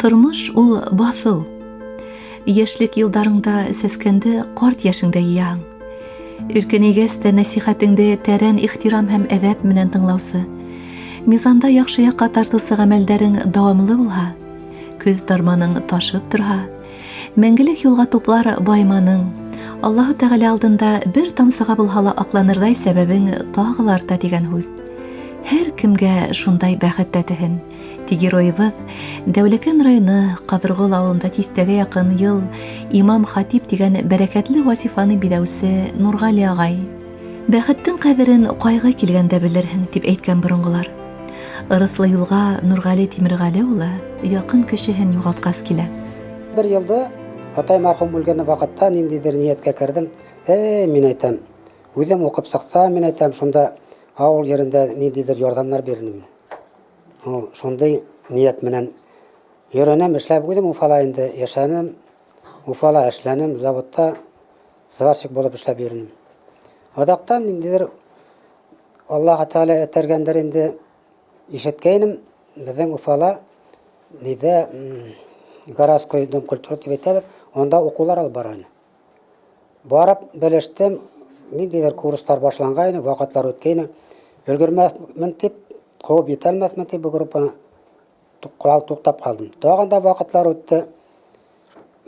Тормыш ул баҫыу. Йәшлек йылдарыңда сәскәнде ҡарт йәшеңдә йыяһың. Өлкәнәйгәс тә нәсихәтеңде тәрән ихтирам һәм әҙәп менән тыңлаусы. Мизанда яҡшы яҡҡа тартыусы ғәмәлдәрең дауамлы булһа, көс дарманың ташып торһа, мәңгелек юлға туплар байманың, Аллаһы Тәғәлә алдында бер тамсыға булһа ла аҡланырҙай сәбәбең тағылы арта дигән һүҙ. Һәр кемгә шундай бәхет тәтеһен. Ти геройыбыҙ Дәүләкән районы Ҡаҙырғол ауылында тиҫтәгә яҡын йыл имам-хатип дигән бәрәкәтле вазифаны биҙәүсе Нурғали ағай. Бәхеттең ҡәҙерен ҡайғы килгәндә белерһең, тип әйткән боронғолар. Ырыҫлы юлға Нурғали Тимерғәле улы яҡын кешеһен юғалтҡас килә. Бер йылда атай мәрхүм үлгән ваҡытта ниндейҙер ниәткә керҙем. Мин әйтәм, үҙем уҡып сыҡсам, мин әйтәм, шунда ауыл ерендә ниндейҙер ярҙамдар биренем. Шундай ниәт менән йөрөнөм, эшләп үҙем Уфала инде йәшәнем. Уфала эшләнем, заводта сварщик булып эшләп йөрөнөм. Аҙаҡтан ниндейҙер Аллаһы Тәғәлә этәргәндер инде ишеткәйнем, беҙҙең Уфала ниҙә Городской дом культуры тип әйтәбеҙ, онда уҡыуҙар алып бара ине. Барып белештем, ниндейҙер курстар башланғайны, ваҡытлар үткәйне. Өлгөрмәҫмен тип, ҡыуып етәлмәҫмен тип, был группаны туҡтап ҡалдым. Тағында ваҡытлар үтте.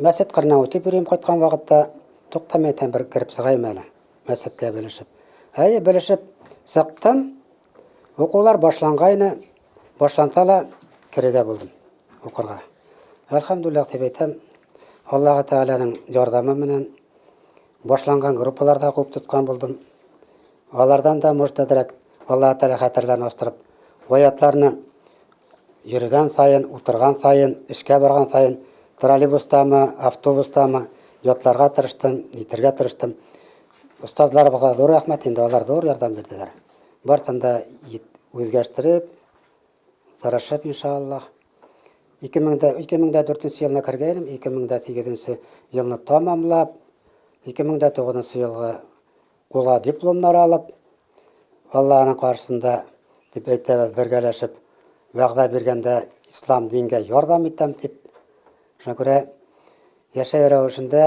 Мәсет ҡырына үтеп йөрөйөм ҡайтҡан ваҡытта, туҡтамай әйтәм, бер кереп сығайым әле мәсеткә белешеп. Белешеп сыҡтым, уҡыуҙар башланғайны, башланса ла керергә булдым уҡырға. Әлхәмдүлилләһ тип әйтәм, Аллаһы Тәғәләнең ярҙамы менән башланған группаларҙа ҡуып тотҡан булдым. Аларҙан да мөштәҙерәк Аллаһы Тәғәлә хәтерләрен астырып, ваятларны йөрөгән сайын, ултырған сайын, эшкә барған сайын, троллейбустамы, автобустамы ятларға тырыштым, итергә тырыштым. Остазларыбыҙға ҙур рәхмәт, инде алар ҙур ярҙам бирҙеләр. Барысын да үҙгәштереп, тырышып, иншаллаһ. 2004 йылына кергәйнем, 2008 йылны тамамлап, 2009 йылға ҡулға дипломдар алып, Аллаһының ҡаршыһында дип әйтәбеҙ, бергәләшеп, вәғҙә биргәндә ислам дингә ярҙам итәм тип. Шуға күрә йәшәй рәүешендә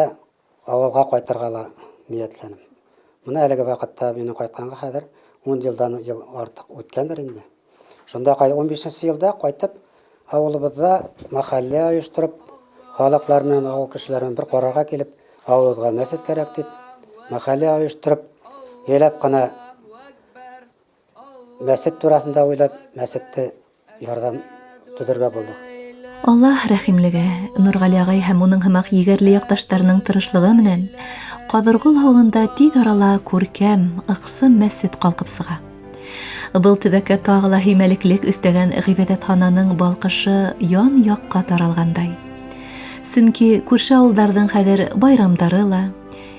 ауылға ҡайтырға ла ниәтләнем. Мына әлеге ваҡытта минең ҡайтҡанға хәҙер 10 йылдан артыҡ үткәндер инде. Шунда 15-нче йылда ҡайтып, ауылыбыҙҙа мәхәллә ойоштороп, халыҡлар менән, ауыл кешеләре менән бер ҡарарға килеп, ауылыбыҙға мәсет кәрәк дип, мәхәллә ойоштороп, йәйләп ҡына мәсет тураһында уйлап, мәсетте ярҙам төҙөргә булдыҡ. Аллаһ рәхимлеге, Нурғали ағай һәм уның һымаҡ егәрле яҡташтарының тырышлығы менән Ҡаҙырғол ауылында тиҙ арала күркәм, ыҡсым мәсет ҡалҡып сыға. Был төбәккә тағы ла һөймәлеклек өҫтәгән ғибәҙәтхананың балҡышы ян-яҡҡа таралғандай. Сөнки күрше ауылдарҙың хәҙер байрамдары ла,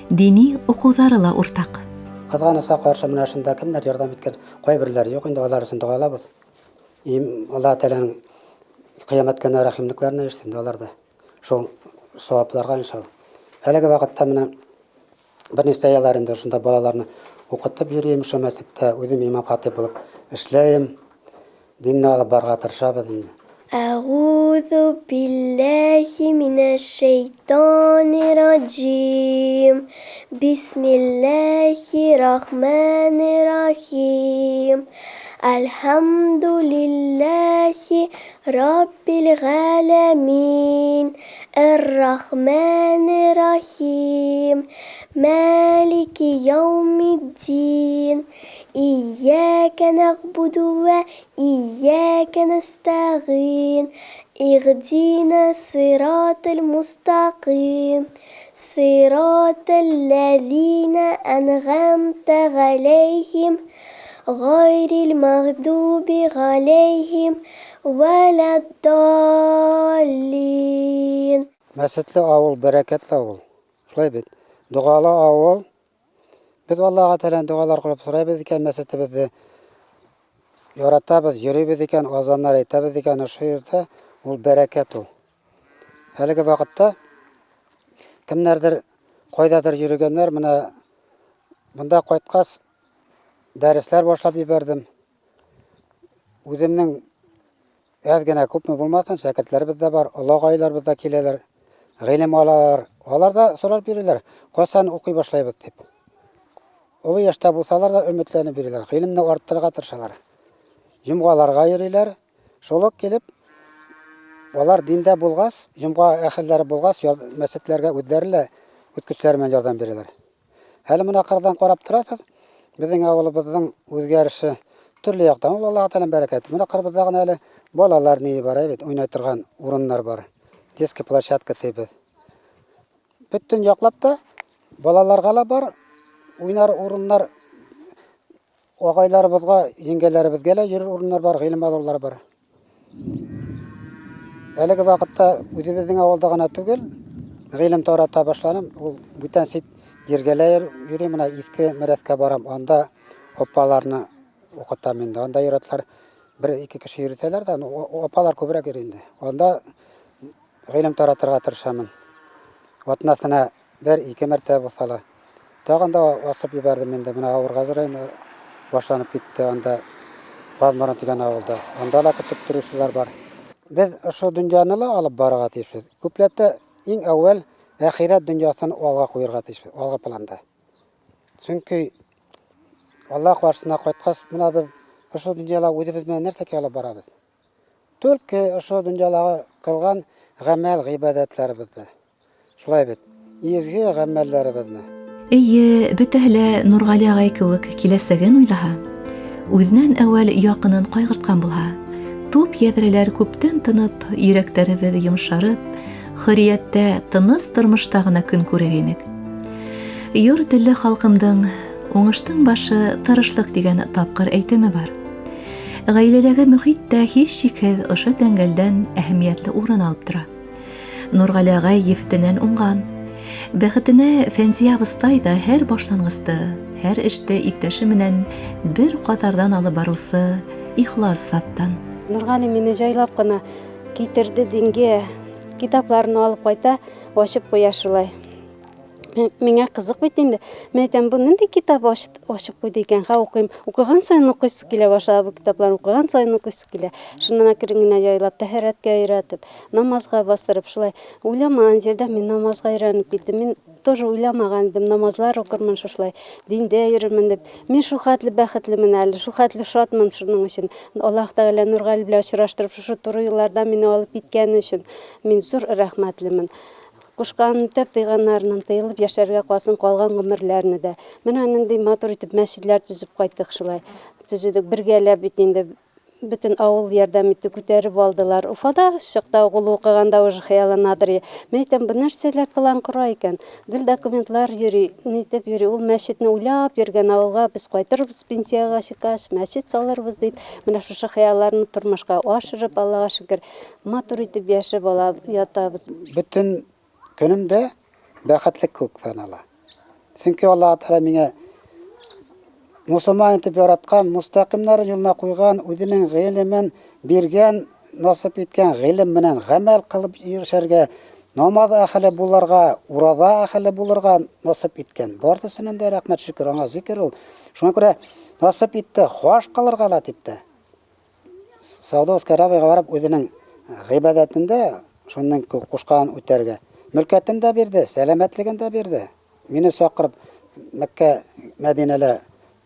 дини уҡыуҙары ла уртаҡ. Ҡыҙғанысҡа ҡаршы менә шунда кемдәр ярҙам иткән, ҡайберләре юҡ инде, алар өсөн доғалабыҙ. Аллаһы Тәғәләнең ҡиәмәт көнө рәхимлекләренә ишетсен аларҙы. Шул сауапларға иншалла. Әлеге ваҡытта менә бер нисә йылдар инде шунда балаларны уҡытып йөрөйөм, шул мәсеттә үҙем имам-хатип булып эшләйем. Динне алып барырға тырышабыҙ инде. أعوذ بالله من الشيطان الرجيم بسم الله الرحمن الرحيم الحمد لله رب العالمين الرحمن الرحيم مالك يوم الدين إياك نعبد وإياك نستعين اهدنا الصراط المستقيم صراط الذين أنعمت عليهم غير المغضوب عليهم ولا الضالين. Мәсетле ауыл, бәрәкәтле ауыл. Шулай бит. Дуғалы ауыл. Biz Аллаһа Тәғәләнән дуғалар ҡылып сорайбыҙ икән, мәсетебеҙҙе яратабыҙ, йөрөйбөҙ икән, азандар әйтәбеҙ икән, ошо ерҙә ул бәрәкәт ул. Әлеге ваҡытта кемнәрҙер ҡайҙалыр йөрөгәндәр, менә бында ҡайтҡас дәресләр башлап ебәрҙем. Үҙемнең әз генә күпме булмасын, шәкертләребез дә бар, олы агайларыбыз да киләләр, гыйлем алалар. Алар да сорар бирәләр, кайчан укый башлайбыз дип. Олы яшьтә булсалар да өметләнеп бирәләр, гыйлемне арттырырга тырышалар. Җомгаларга йөриләр, шулык килеп, алар диндә булгас, җомга әһелләре булгас, мәсҗидләргә үҙләре үткүчләр белән ярдәм бирәләр. Әле моны кырдан карап торасыз, безнең авылыбызның үзгәреше төрле яктан, ул Аллаһ Тәгаләнең бәрәкәте. Менә кырбызда гына әле балалар ни бар, бит, уйнай торган урыннар бар. Детский площадка тибез. Бөтен яклап та балаларга ла бар, уйнар урыннар, агайларыбызга, җиңгәләребезгә лә йөрер урыннар бар, гыйлем алулар бар. Әлеге вакытта үзебезнең авылда гына түгел, гыйлем тарата башланым. Ул бүтән сит җиргәләр йөри, менә иске мәрәскә барам, анда опаларны укытам инде. Анда йөрәтләр, бер-ике кеше йөртәләр дә, опалар күбрәк йөри инде. Анда гыйлем таратырга тырышамын. Атнасына бер-ике мәртәбә булса, тагын да асып җибәрдем инде. Менә авырга зырайны башланып китте анда Базмаран дигән авылда. Анда ла көтеп торучылар бар. Без ошо дөньяны ла алып барырга тиешбез. Күпләтә иң әүвәл әхирәт дөньясын алга куярга тиешбез, алга планда. Чөнки Аллаһ каршысына кайткач, менә без ошо дөньяла үзебез белән нәрсә алып барабыз? Түлке ошо дөньялага кылган гамәл гыйбадәтләребезне. Шулай бит. Изге гамәлләребезне. Әйе, бөтәһе лә Нургали агай кеүек киләсәген уйлаһа, үзеннән әүвәл якынын кайгырткан булһа, туп ядрәләр күптән тынып, йөрәкләребез йомшарып, хөррияттә, тыныс тормышта гына көн күргәнек. Йорт телле халкымдың уңыштың башы тырышлык дигән тапкыр әйтеме бар. Гаиләдәге мөхит тә һич шикһез ошо тәңгәлдән әһәмиятле урын алып тора. Нургали агай ефетенән уңган. Бәхетенә Фәнзия абыстай да һәр башлангысты, һәр эштә иптәше менән бер катардан алып барусы ихлас заттан. Нургали мине җайлап кына китерде дингә, китапларны алып кайта, ачып куя шулай. Миңа кызык бит инде. Мен әйтәм, бу нинди китап ачып куйды икән? Ха, укыйм. Укыган сайын укыйсы килә башлады, бу китапларны укыган сайын укыйсы килә. Шуннан әкрен генә җайлап, тәһарәткә өйрәтеп, намазга бастырып шулай. Уйламаган җирдә мин намазга өйрәнеп киттем. Мин тоже уйламаган идем, намазлар укырмын шулай, диндә йөрермен дип. Мин шул хәтле бәхетлемен әле, шул хәтле шатмын шуның өчен. Аллаһ Тәгалә Нургали белән очраштырып, шушы туры юлларда мине алып киткәне өчен мин зур рәхмәтлемен. Кушкан тәп тыйганнарынан тыйылып яшәргә калсын калган гомерләрне дә. Менә нинди матур итеп мәчетләр төзеп кайттык шулай. Төзедек бергәләп бит инде. Бөтен авыл ярдәм итте, күтәреп алдылар. Уфада чакта угыл укыганда уже хыялынадыр. Мен әйтәм, бу нәрсәләр план кора икән. Гел документлар йөри, нитеп йөри. Ул мәчетне уйлап йөргән авылга без кайтырбыз пенсияга чыккач, мәчет салырбыз дип. Менә шушы хыялларны тормышка ашырып, Аллага шөкер, матур итеп яшәп ятабыз. Бөтен көнемдә бәхетлек күп санала. Чөнки Аллаһ Тәгалә миңа мусульман итеп яраткан, мустақимнар юлына куйган, үзенең гыйлемен биргән, насып иткән гыйлем менән гамәл кылып йөришәргә, намаз әһле булырга, ураза әһле булырга насып иткән. Бардысыннан да рәхмәт шөкер, аңа зикр ул. Шуңа күрә насып итте, хаш кылырга ла типте. Саудовский Аравияга барып үзенең гыйбадәтендә шуның кушкан үтәргә. Мөлкәтен дә бирде, сәламәтлеген дә бирде. Мине сакырып Мәккә, Мәдинәлә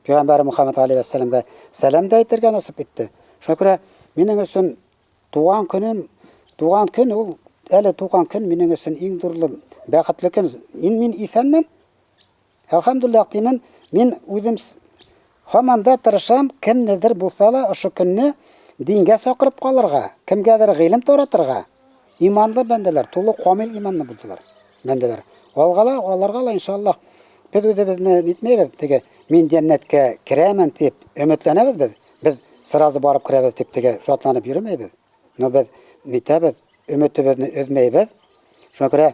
Пәйгамбәр Мөхәммәд алейһи вәссәламгә сәлам да әйтергә насып итте. Шуңа күрә минең өчен туган көн ул әле туган көн минең өчен иң зур бәхетле көн. Мин исәнмен. Әлхәмдүлиллаһ димен. Мин үзем һаман да тырышам, кемнедер булса ла ошо көнне дингә сакырып калырга, кемгәдер гыйлем таратырга. Иманлы бәндәләр, тулы камил иманлы булдылар. Бәндәләр. Аларга ла иншаллаһ без үзебезне нитмәйбез, теге мин җәннәткә керәмен дип өметләнәбез без. Без сразу барып керәбез дип теге шатланып йөрмәйбез. Но без нитәбез, өметебезне өзмәйбез. Шуңа күрә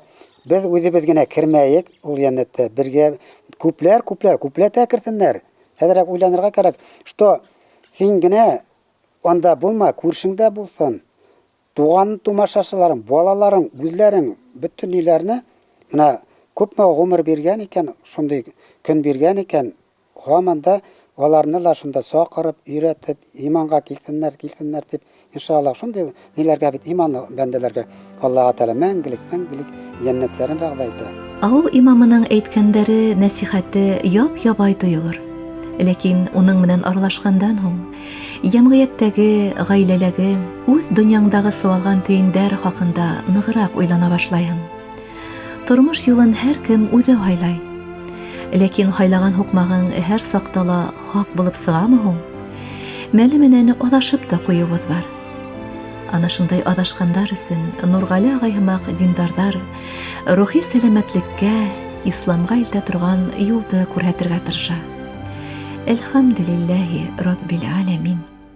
без үзебез генә кермәйек, ул җәннәттә бергә күпләр кертеннәр. Хәзерәк уйланырга кирәк, что син генә анда булма, күршеңдә булсын. Туган тумашашыларың, балаларың, үзләрең, бөтен үйләрне менә күпме гомер биргән икән, шундый көн биргән икән, һаман да аларны ла шунда сакырып, өйрәтеп, иманга килсеннәр дип иншаллах шундый ниләргә бит иманлы бәндәләргә Аллаһ Тәала мәңгелек җәннәтләрен вәгъдә итә. Авыл имамының әйткәндәре, нәсихәте яп-ябай тоелыр. Ләкин уның менән аралашкандан һуң, җәмгыятьтәге, гаиләләге, үз дөньяңдагы сывалган төендәр хакында ныграк уйлана башлайың. Тормыш юлын һәр кем үзе һайлай. Ләкин һайлаган хукмагың һәр сакта ла хак булып сыгамы һуң? Мәле менән адашып та куюбыз бар. Ана шундай адашкандар өсөн Нургали агай һымак диндардар рухи сәламәтлеккә, исламга илтә торган юлды күрһәтергә тырыша. Әлхәмдүлиллаһи раббил аләмин.